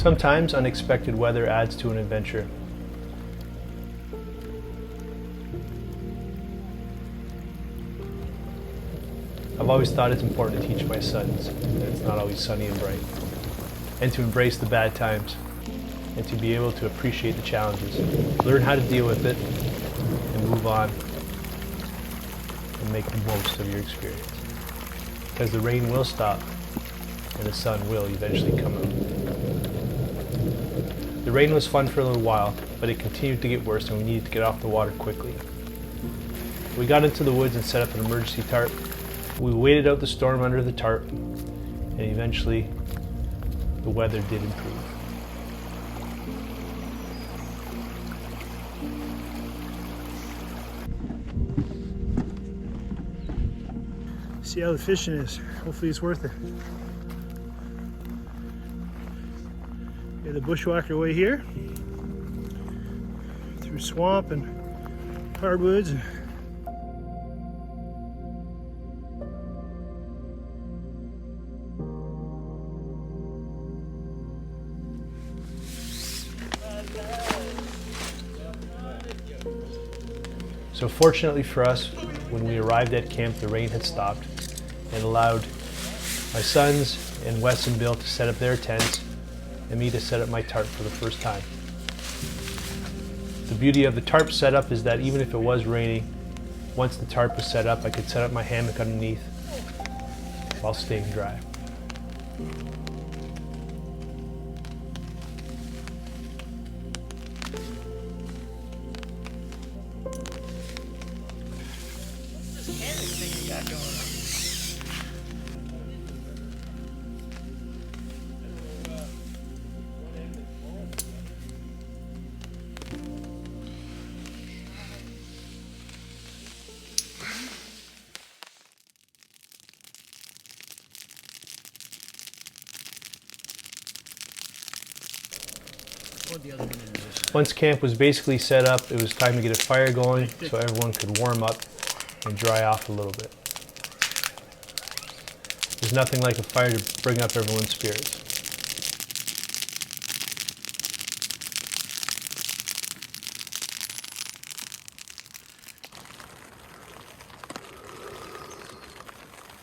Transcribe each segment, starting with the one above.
Sometimes unexpected weather adds to an adventure. I've always thought it's important to teach my sons that it's not always sunny and bright, and to embrace the bad times, and to be able to appreciate the challenges, learn how to deal with it, and move on, and make the most of your experience. Because the rain will stop, and the sun will eventually come out. The rain was fun for a little while, but it continued to get worse and we needed to get off the water quickly. We got into the woods and set up an emergency tarp. We waited out the storm under the tarp, and eventually the weather did improve. See how the fishing is. Hopefully it's worth it. The bushwhacker way here, through swamp and hardwoods. So fortunately for us, when we arrived at camp, the rain had stopped and allowed my sons and Wes and Bill to set up their tents and me to set up my tarp for the first time. The beauty of the tarp setup is that even if it was raining, once the tarp was set up, I could set up my hammock underneath while staying dry. What's this hammock thing you got going on? Once camp was basically set up, it was time to get a fire going so everyone could warm up and dry off a little bit. There's nothing like a fire to bring up everyone's spirits.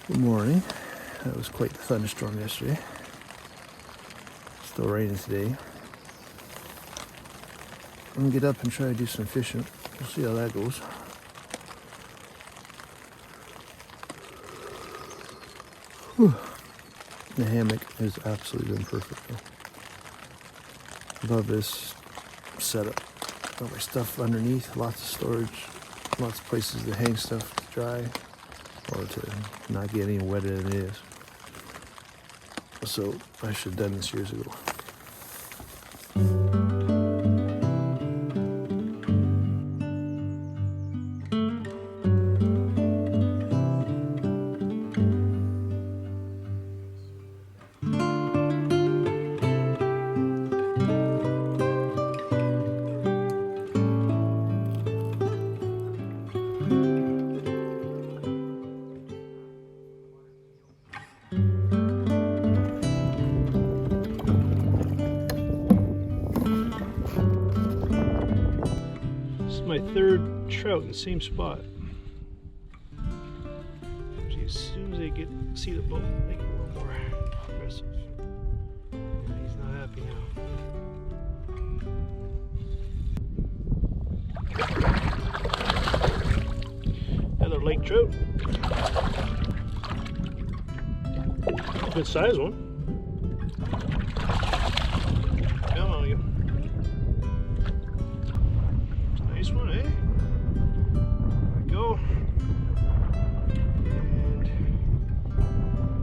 Good morning. That was quite the thunderstorm yesterday. Still raining today. I'm gonna get up and try to do some fishing. We'll see how that goes. Whew. The hammock has absolutely been perfect though. Love this setup. Got my stuff underneath, lots of storage, lots of places to hang stuff to dry or to not get any wetter than it is. So I should have done this years ago. My third trout in the same spot. See, as soon as they see the boat, they get a little more aggressive. He's not happy now. Another lake trout. Good size one. Come on, you. Nice one, eh? There we go.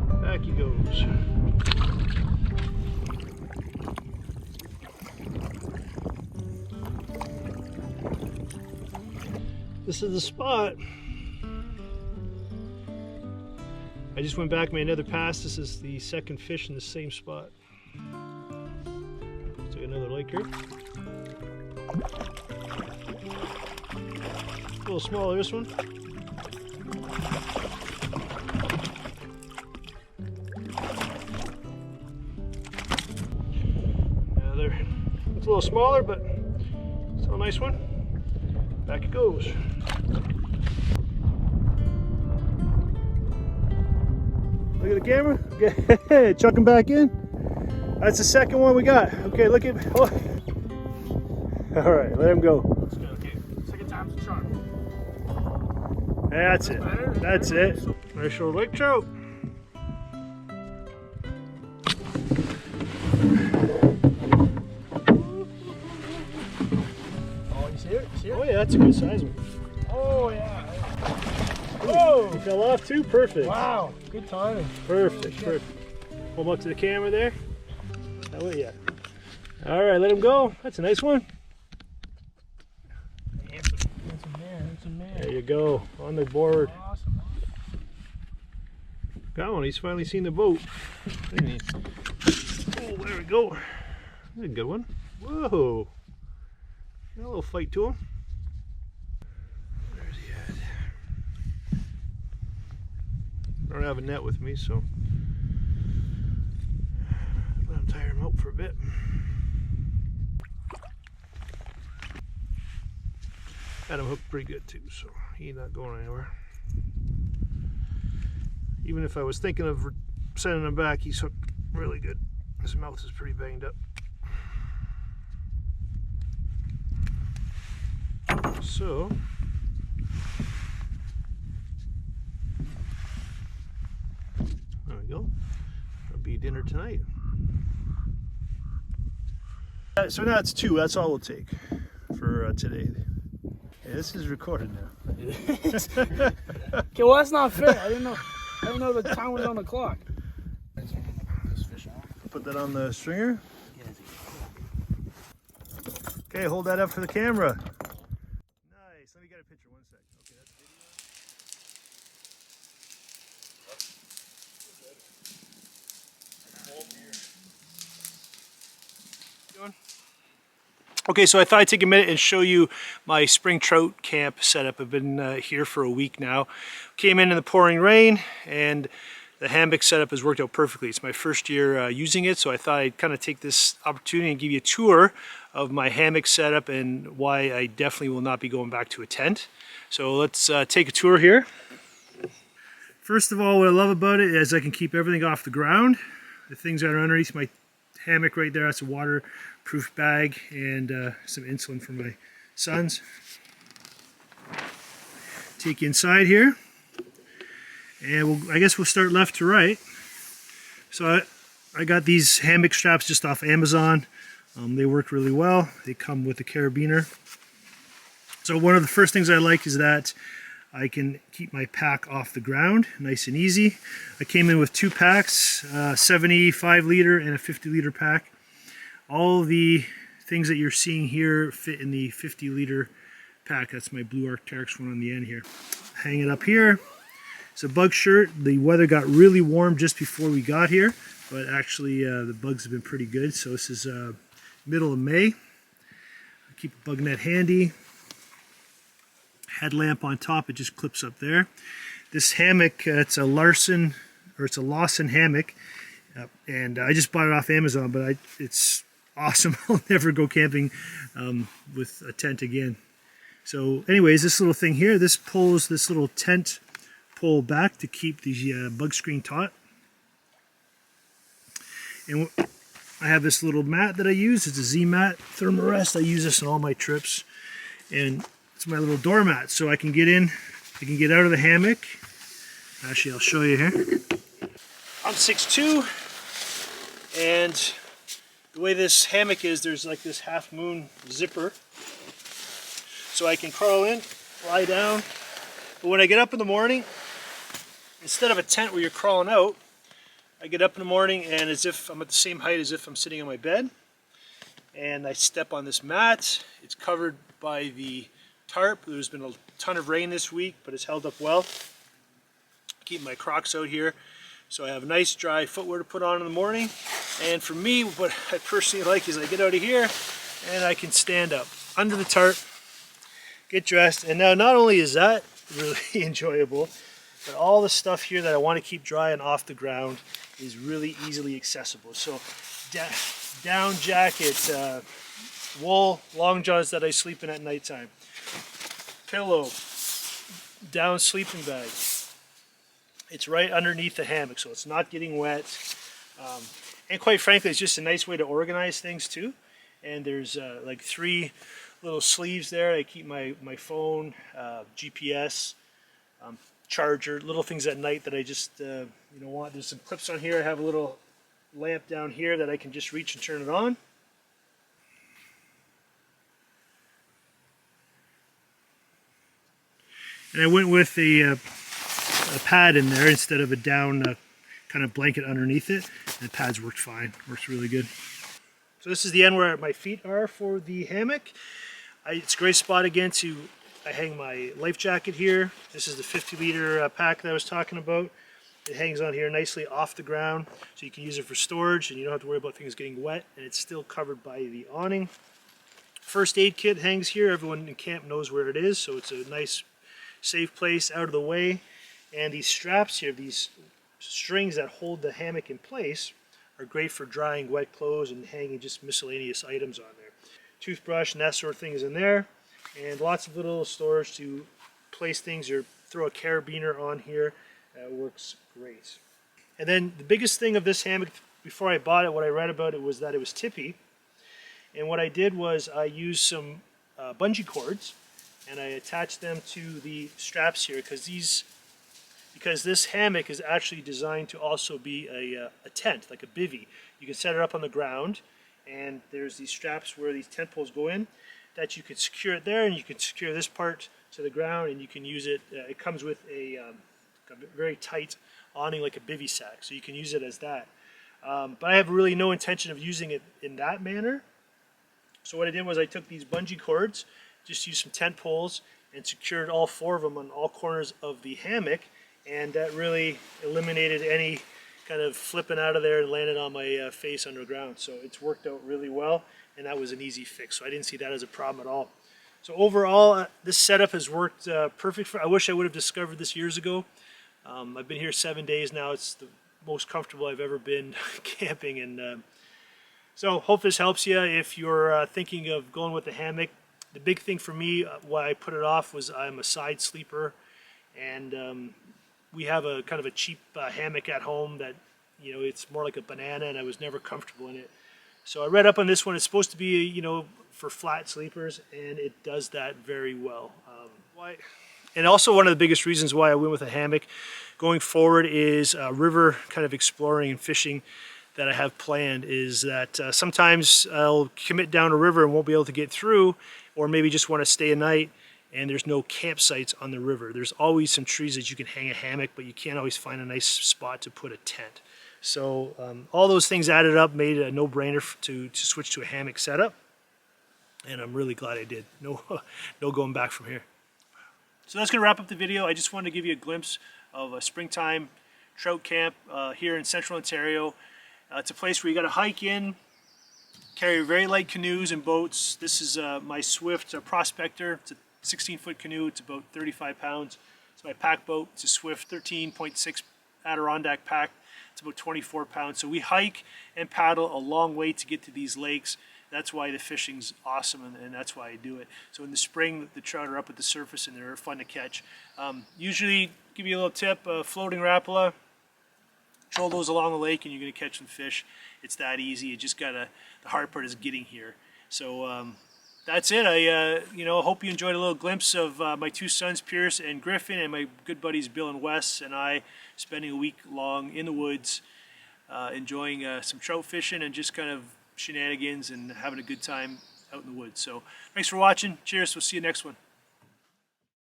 And back he goes. This is the spot. I just went back, made another pass. This is the second fish in the same spot. Looks like another lake here. A little smaller, this one. a little smaller, but still a nice one. Back it goes. Look at the camera. Okay, chuck him back in. That's the second one we got. Okay, look at. Oh. All right, let him go. Let's go. Okay, second time's a charm. That's it. That's it. Nice little lake trout. Oh, you see it? You see it? Oh yeah, that's a good size one. Oh, yeah. Whoa! He fell off too. Perfect. Wow, good timing. Perfect. Perfect. Hold him up to the camera there. That way, yeah. All right, let him go. That's a nice one. Handsome man, handsome man. There you go, on the board. Awesome. Got one. He's finally seen the boat. Oh, there we go. That's a good one. Whoa! Got a little fight to him. Where's he at? I don't have a net with me, so let him tire him out for a bit. Got him hooked pretty good too, so he's not going anywhere. Even if I was thinking of sending him back, he's hooked really good. His mouth is pretty banged up. So, there we go. That'll be dinner tonight. So now it's 2. That's all we'll take for today. Yeah, this is recorded now. Okay, well that's not fair. I didn't know the time was on the clock. Put that on the stringer. Okay, hold that up for the camera. Nice. Let me get a picture. 1 sec. Okay, that's video. Okay, so I thought I'd take a minute and show you my spring trout camp setup. I've been here for a week now. Came in the pouring rain, and the hammock setup has worked out perfectly. It's my first year using it, so I thought I'd kind of take this opportunity and give you a tour of my hammock setup and why I definitely will not be going back to a tent. So let's take a tour here. First of all, what I love about it is I can keep everything off the ground. The things that are underneath my hammock right there, that's a waterproof bag and some insulin for my sons. Take you inside here. And I guess we'll start left to right. So I got these hammock straps just off Amazon. They work really well. They come with a carabiner. So one of the first things I like is that I can keep my pack off the ground, nice and easy. I came in with 2 packs, 75 liter and a 50 liter pack. All the things that you're seeing here fit in the 50 liter pack. That's my blue Arc'teryx one on the end here. Hang it up here. It's a bug shirt. The weather got really warm just before we got here, but actually the bugs have been pretty good. So this is middle of May. I keep a bug net handy. Headlamp on top, it just clips up there. This hammock, it's a Lawson hammock, and I just bought it off Amazon, but it's awesome. I'll never go camping with a tent again. So anyways, this little thing here, this pulls this little tent pole back to keep the bug screen taut. And I have this little mat that I use. It's a Z-mat Thermarest. I use this on all my trips. And it's my little doormat, so I can get in, I can get out of the hammock. Actually, I'll show you here. I'm 6'2", and the way this hammock is, there's like this half moon zipper. So I can crawl in, lie down. But when I get up in the morning, instead of a tent where you're crawling out, I get up in the morning and as if I'm at the same height as if I'm sitting on my bed. And I step on this mat. It's covered by the tarp. There's been a ton of rain this week, but it's held up well. Keep my Crocs out here, so I have nice dry footwear to put on in the morning. And for me, what I personally like is I get out of here and I can stand up under the tarp, get dressed, and now not only is that really enjoyable, but all the stuff here that I want to keep dry and off the ground is really easily accessible. So down jacket, wool long johns that I sleep in at nighttime. Pillow, down sleeping bag. It's right underneath the hammock, so it's not getting wet. And quite frankly, it's just a nice way to organize things too. And there's like 3 little sleeves there. I keep my phone, GPS, charger, little things at night that I just want. There's some clips on here. I have a little lamp down here that I can just reach and turn it on. And I went with a pad in there instead of a down kind of blanket underneath it. And the pads worked fine. Works really good. So this is the end where my feet are for the hammock. It's a great spot again I hang my life jacket here. This is the 50-liter pack that I was talking about. It hangs on here nicely off the ground, so you can use it for storage and you don't have to worry about things getting wet, and it's still covered by the awning. First aid kit hangs here. Everyone in camp knows where it is, so it's a nice safe place out of the way. And these straps here, these strings that hold the hammock in place, are great for drying wet clothes and hanging just miscellaneous items on there. Toothbrush and that sort of thing is in there, and lots of little storage to place things or throw a carabiner on here. Works great. And then the biggest thing of this hammock, before I bought it, what I read about it was that it was tippy. And what I did was I used some bungee cords and I attached them to the straps here because this hammock is actually designed to also be a tent, like a bivvy. You can set it up on the ground, and there's these straps where these tent poles go in that you can secure it there, and you can secure this part to the ground, and you can use it. It comes with a very tight awning, like a bivvy sack, so you can use it as that. But I have really no intention of using it in that manner. So what I did was I took these bungee cords, just used some tent poles, and secured all 4 of them on all corners of the hammock, and that really eliminated any kind of flipping out of there and landed on my face underground. So it's worked out really well, and that was an easy fix. So I didn't see that as a problem at all. So overall, this setup has worked perfect. I wish I would have discovered this years ago. I've been here 7 days now. It's the most comfortable I've ever been camping, and so hope this helps you if you're thinking of going with the hammock. The big thing for me, why I put it off, was I'm a side sleeper, and we have a kind of a cheap hammock at home that, it's more like a banana, and I was never comfortable in it. So I read up on this one. It's supposed to be, for flat sleepers, and it does that very well. And also one of the biggest reasons why I went with a hammock going forward is river kind of exploring and fishing that I have planned. Is that sometimes I'll commit down a river and won't be able to get through, or maybe just want to stay a night and there's no campsites on the river. There's always some trees that you can hang a hammock, but you can't always find a nice spot to put a tent. So all those things added up made it a no-brainer to switch to a hammock setup, and I'm really glad I did. No going back from here. So that's going to wrap up the video. I just wanted to give you a glimpse of a springtime trout camp here in central Ontario. It's a place where you got to hike in, carry very light canoes and boats. This is my Swift Prospector. It's a 16-foot canoe. It's about 35 pounds. It's my pack boat. It's a Swift 13.6 Adirondack pack. It's about 24 pounds. So we hike and paddle a long way to get to these lakes. That's why the fishing's awesome, and that's why I do it. So in the spring, the trout are up at the surface and they're fun to catch. Usually, give you a little tip, floating Rapala, troll those along the lake and you're going to catch some fish. It's that easy. You just gotta, the hard part is getting here. So that's it. I hope you enjoyed a little glimpse of my 2 sons, Pierce and Griffin, and my good buddies Bill and Wes, and I spending a week long in the woods, enjoying some trout fishing and just kind of shenanigans and having a good time out in the woods. So thanks for watching. Cheers. We'll see you next one.